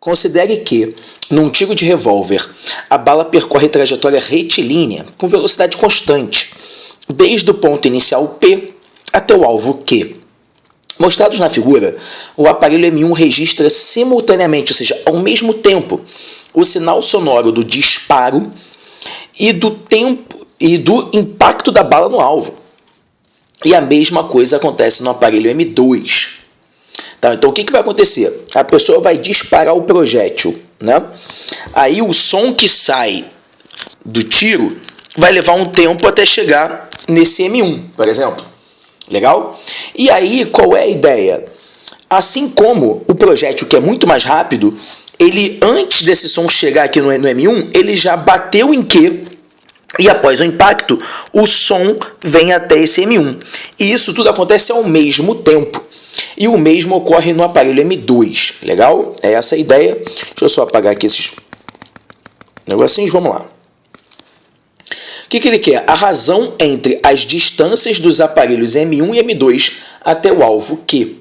Considere que, num tiro de revólver, a bala percorre trajetória retilínea com velocidade constante, desde o ponto inicial P até o alvo Q. Mostrados na figura, o aparelho M1 registra simultaneamente, ou seja, ao mesmo tempo, o sinal sonoro do disparo e do impacto da bala no alvo. E a mesma coisa acontece no aparelho M2. Tá, então o que vai acontecer? A pessoa vai disparar o projétil, né? Aí o som que sai do tiro vai levar um tempo até chegar nesse M1, por exemplo. Legal? E aí, qual é a ideia? Assim como o projétil, que é muito mais rápido, ele, antes desse som chegar aqui no M1, ele já bateu em Q, e após o impacto, o som vem até esse M1. E isso tudo acontece ao mesmo tempo. E o mesmo ocorre no aparelho M2. Legal? É essa a ideia. Deixa eu só apagar aqui esses negocinhos. Vamos lá. O que ele quer? A razão entre as distâncias dos aparelhos M1 e M2 até o alvo Q.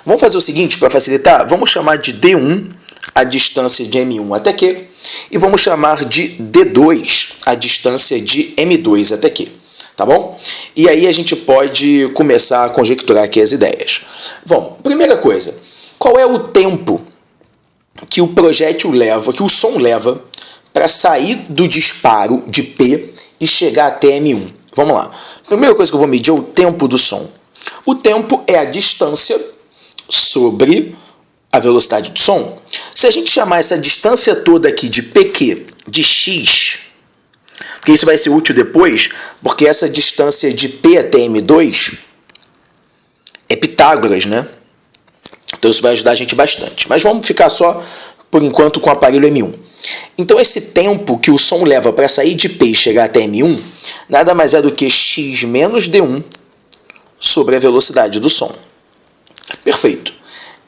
Vamos fazer o seguinte, para facilitar, vamos chamar de D1 a distância de M1 até Q e vamos chamar de D2 a distância de M2 até Q. Tá bom? E aí a gente pode começar a conjecturar aqui as ideias. Bom, primeira coisa, qual é o tempo que o projétil leva, que o som leva, para sair do disparo de P e chegar até M1. Vamos lá. A primeira coisa que eu vou medir é o tempo do som. O tempo é a distância sobre a velocidade do som. Se a gente chamar essa distância toda aqui de PQ de x, porque isso vai ser útil depois, porque essa distância de P até M2 é Pitágoras, né? Então isso vai ajudar a gente bastante. Mas vamos ficar só, por enquanto, com o aparelho M1. Então esse tempo que o som leva para sair de P e chegar até M1 nada mais é do que x menos D1 sobre a velocidade do som. Perfeito.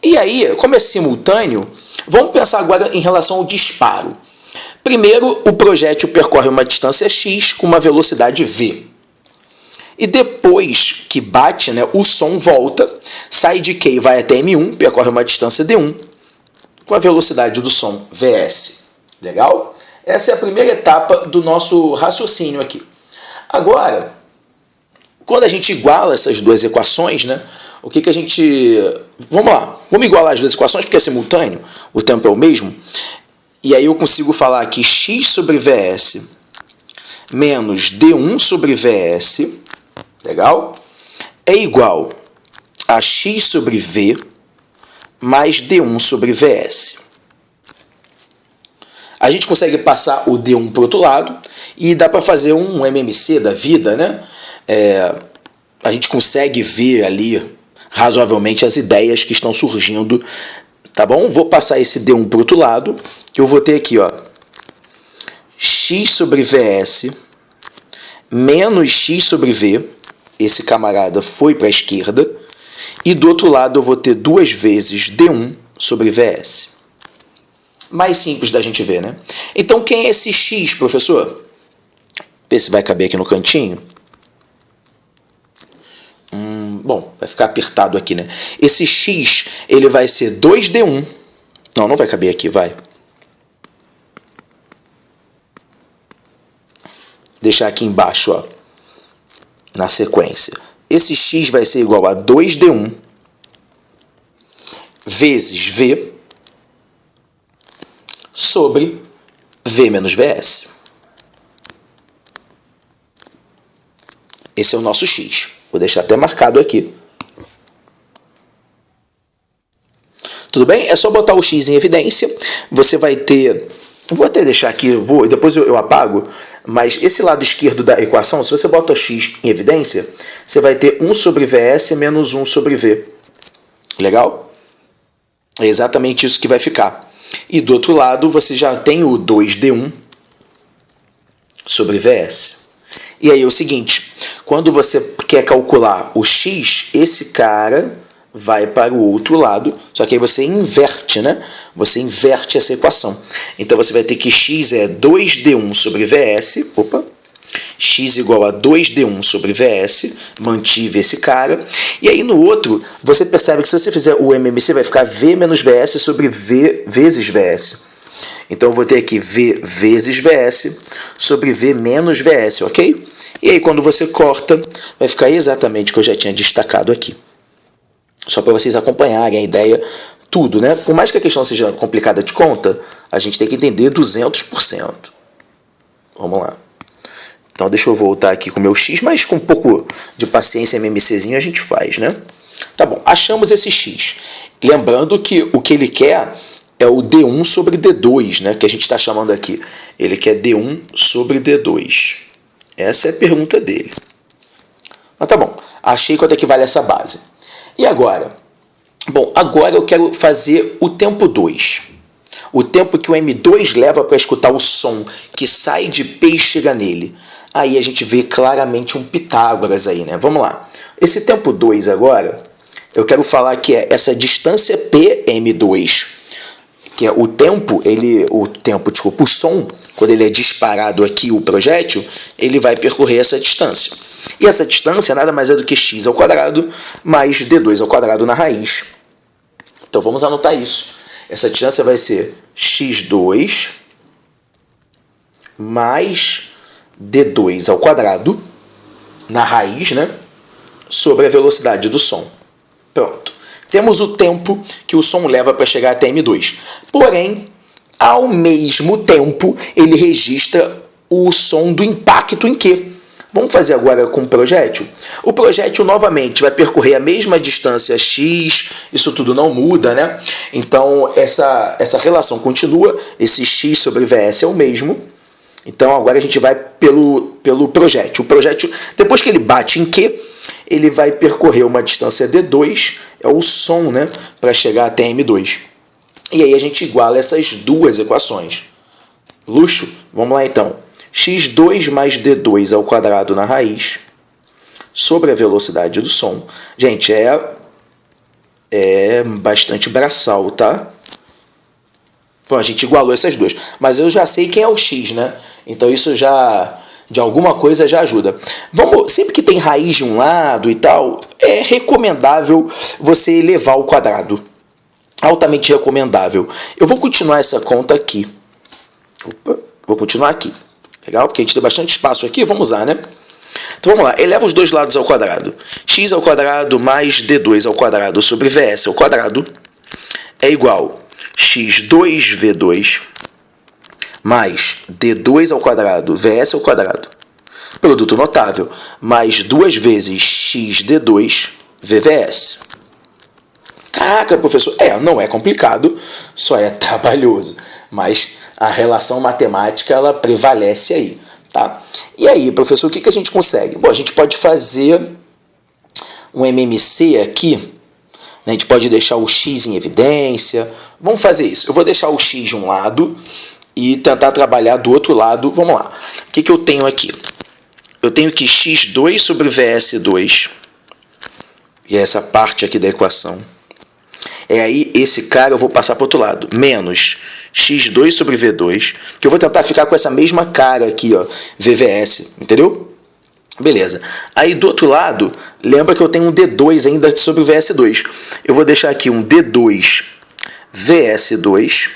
E aí, como é simultâneo, vamos pensar agora em relação ao disparo. Primeiro, o projétil percorre uma distância x com uma velocidade v. E depois que bate, né, o som volta, sai de Q e vai até M1, percorre uma distância d1 com a velocidade do som vs. Legal? Essa é a primeira etapa do nosso raciocínio aqui. Agora, quando a gente iguala essas duas equações, né, o que a gente... Vamos lá, vamos igualar as duas equações porque é simultâneo, o tempo é o mesmo. E aí eu consigo falar que x sobre vs menos d1 sobre vs, legal? É igual a x sobre v mais d1 sobre vs. A gente consegue passar o D1 para o outro lado e dá para fazer um MMC da vida, né? A gente consegue ver ali razoavelmente as ideias que estão surgindo, tá bom? Vou passar esse D1 para o outro lado, que eu vou ter aqui, ó, x sobre vs menos x sobre v, esse camarada foi para a esquerda, e do outro lado eu vou ter duas vezes D1 sobre vs. Mais simples da gente ver, né? Então, quem é esse x, professor? Vê se vai caber aqui no cantinho. Bom, vai ficar apertado aqui, né? Esse x, ele vai ser 2d1. Não vai caber aqui, vai. Deixar aqui embaixo, ó, na sequência. Esse x vai ser igual a 2d1 vezes v sobre v menos vs. Esse é o nosso x. Vou deixar até marcado aqui. Tudo bem? É só botar o x em evidência. Você vai ter... Vou até deixar aqui, depois eu apago, mas esse lado esquerdo da equação, se você bota o x em evidência, você vai ter 1 sobre vs menos 1 sobre v. Legal? É exatamente isso que vai ficar. E do outro lado, você já tem o 2d1 sobre vs. E aí é o seguinte, quando você quer calcular o x, esse cara vai para o outro lado, só que aí você inverte, né? Você inverte essa equação. Então você vai ter que x é 2d1 sobre vs, x igual a 2d1 sobre vs, mantive esse cara. E aí no outro, você percebe que se você fizer o MMC, vai ficar v menos vs sobre v vezes vs. Então eu vou ter aqui v vezes vs sobre v menos vs, ok? E aí quando você corta, vai ficar exatamente o que eu já tinha destacado aqui. Só para vocês acompanharem a ideia, tudo, né? Por mais que a questão seja complicada de conta, a gente tem que entender 200%. Vamos lá. Então deixa eu voltar aqui com o meu x, mas com um pouco de paciência, MMCzinho a gente faz, né? Tá bom, achamos esse x. Lembrando que o que ele quer é o d1 sobre d2, né? Que a gente está chamando aqui. Ele quer d1 sobre d2. Essa é a pergunta dele. Mas tá bom, achei quanto é que vale essa base. E agora? Bom, agora eu quero fazer o tempo 2. O tempo que o M2 leva para escutar o som que sai de P e chega nele. Aí a gente vê claramente um Pitágoras aí, né? Vamos lá. Esse tempo 2 agora, eu quero falar que é essa distância PM2, que é o tempo, o som, quando ele é disparado aqui, o projétil, ele vai percorrer essa distância. E essa distância nada mais é do que x ao quadrado mais d2 ao quadrado na raiz. Então vamos anotar isso. Essa distância vai ser x2 mais d2 ao quadrado na raiz, né, sobre a velocidade do som. Pronto. Temos o tempo que o som leva para chegar até M2. Porém, ao mesmo tempo, ele registra o som do impacto em Q. Vamos fazer agora com o projétil? O projétil, novamente, vai percorrer a mesma distância x, isso tudo não muda, né? Então, essa relação continua, esse x sobre vs é o mesmo. Então, agora a gente vai pelo projétil. O projétil, depois que ele bate em Q, ele vai percorrer uma distância d2, é o som, né, para chegar até M2. E aí a gente iguala essas duas equações. Luxo? Vamos lá então. x2 mais d2 ao quadrado na raiz sobre a velocidade do som. Gente, é bastante braçal, tá? Bom, a gente igualou essas duas. Mas eu já sei quem é o x, né? Então isso já, de alguma coisa, já ajuda. Sempre que tem raiz de um lado e tal, é recomendável você elevar ao quadrado. Altamente recomendável. Eu vou continuar essa conta aqui. Vou continuar aqui. Legal? Porque a gente tem bastante espaço aqui, vamos usar, né? Então vamos lá, eleva os dois lados ao quadrado. X ao quadrado mais D2 ao quadrado sobre VS ao quadrado é igual a x2V2 mais D2 ao quadrado VS ao quadrado. Produto notável, mais 2 vezes xd2 VVS. Caraca, professor, não é complicado, só é trabalhoso, mas a relação matemática ela prevalece aí, tá? E aí, professor, o que a gente consegue? Bom, a gente pode fazer um MMC aqui, né? A gente pode deixar o x em evidência. Vamos fazer isso. Eu vou deixar o x de um lado e tentar trabalhar do outro lado. Vamos lá. O que eu tenho aqui? Eu tenho que x2 sobre vs2, e é essa parte aqui da equação. Aí esse cara eu vou passar para o outro lado, menos x2 sobre v2, que eu vou tentar ficar com essa mesma cara aqui, ó, vvs, entendeu? Beleza. Aí do outro lado, lembra que eu tenho um d2 ainda sobre o vs2. Eu vou deixar aqui um d2 vs2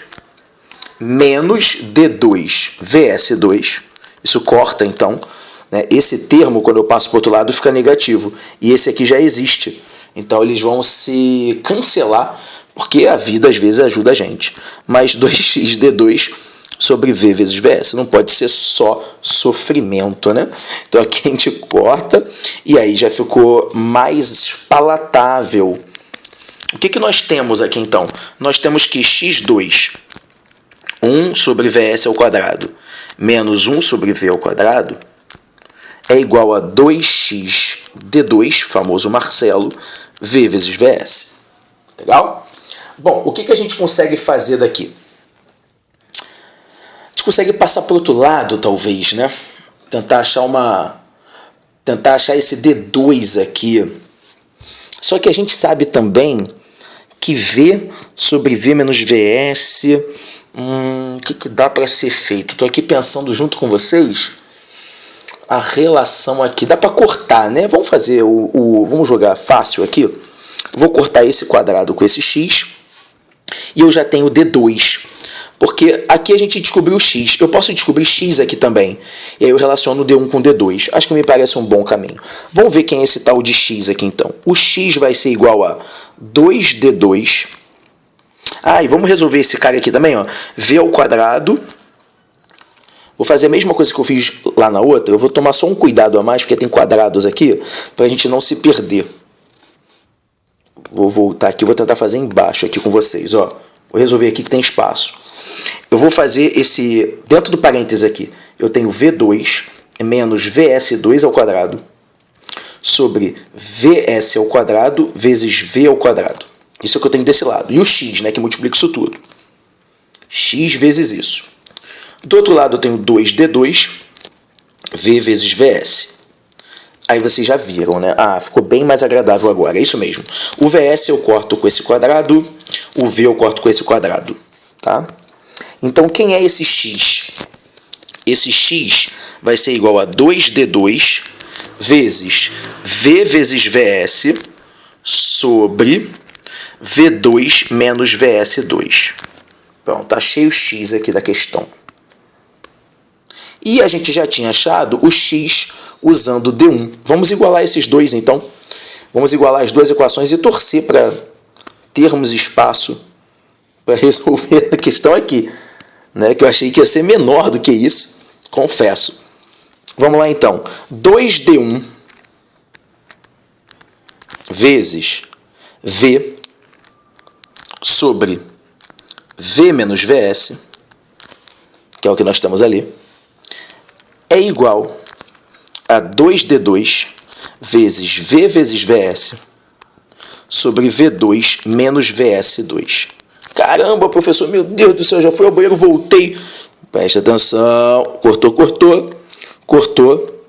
menos d2 vs2. Isso corta, então, né? Esse termo, quando eu passo para o outro lado, fica negativo. E esse aqui já existe. Então, eles vão se cancelar, porque a vida, às vezes, ajuda a gente. Mais 2xd2 sobre v vezes vs. Não pode ser só sofrimento, né? Então, aqui a gente corta, e aí já ficou mais palatável. O que nós temos aqui, então? Nós temos que x2, 1 sobre vs ao quadrado, menos 1 sobre v ao quadrado, é igual a 2x d2, famoso Marcelo, v vezes vs. Legal? Bom, o que a gente consegue fazer daqui? A gente consegue passar para o outro lado, talvez, né? Tentar achar esse d2 aqui. Só que a gente sabe também que v sobre v menos vs, o que dá para ser feito? Estou aqui pensando junto com vocês. a relação aqui. Dá para cortar, né? Vamos fazer vamos jogar fácil aqui. Vou cortar esse quadrado com esse x. E eu já tenho D2. Porque aqui a gente descobriu x. Eu posso descobrir x aqui também. E aí eu relaciono D1 com D2. Acho que me parece um bom caminho. Vamos ver quem é esse tal de x aqui então. O x vai ser igual a 2D2. E vamos resolver esse cara aqui também, ó. V ao quadrado. Vou fazer a mesma coisa que eu fiz lá na outra. Eu vou tomar só um cuidado a mais, porque tem quadrados aqui, para a gente não se perder. Vou voltar aqui, vou tentar fazer embaixo aqui com vocês, ó. Vou resolver aqui que tem espaço. Eu vou fazer esse, dentro do parênteses aqui, eu tenho V2 menos VS2 ao quadrado sobre VS ao quadrado vezes V ao quadrado. Isso é o que eu tenho desse lado. E o x, né, que multiplica isso tudo. X vezes isso. Do outro lado eu tenho 2D2, V vezes VS. Aí vocês já viram, né? Ficou bem mais agradável agora, é isso mesmo. O VS eu corto com esse quadrado, o V eu corto com esse quadrado, tá? Então, quem é esse x? Esse x vai ser igual a 2D2 vezes V vezes VS sobre V2 menos VS2. Pronto, achei o x aqui da questão. E a gente já tinha achado o x usando D1. Vamos igualar esses dois, então. Vamos igualar as duas equações e torcer para termos espaço para resolver a questão aqui, né? Que eu achei que ia ser menor do que isso, confesso. Vamos lá, então. 2D1 vezes V sobre V menos VS, que é o que nós temos ali, é igual a 2D2 vezes V vezes VS sobre V2 menos VS2. Caramba, professor, meu Deus do céu, já fui ao banheiro, voltei. Presta atenção. Cortou, cortou, cortou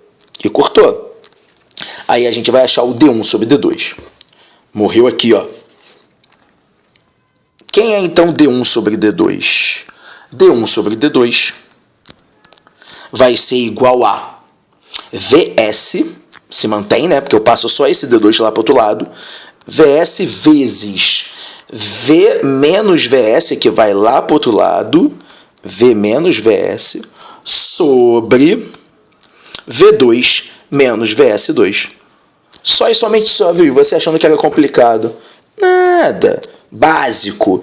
e cortou. Aí a gente vai achar o D1 sobre D2. Morreu aqui, ó. Quem é então D1 sobre D2? D1 sobre D2 vai ser igual a VS, se mantém, né? Porque eu passo só esse D2 lá para o outro lado. VS vezes V menos VS, que vai lá para o outro lado. V menos VS sobre V2 menos VS2. Só e somente só, viu? Você achando que era complicado. Nada. Básico.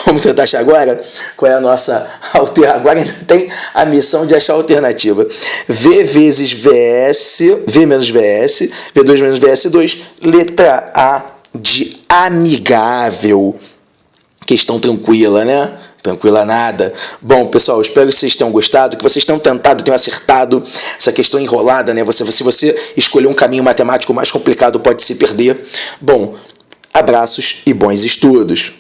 Vamos tentar achar agora qual é a nossa alternativa. Agora ainda tem a missão de achar a alternativa. V vezes VS, V menos VS, V2 menos VS2, letra A de amigável. Questão tranquila, né? Tranquila nada. Bom, pessoal, espero que vocês tenham gostado, que vocês tenham tentado, tenham acertado essa questão enrolada, né? Se você escolher um caminho matemático mais complicado, pode se perder. Bom, abraços e bons estudos!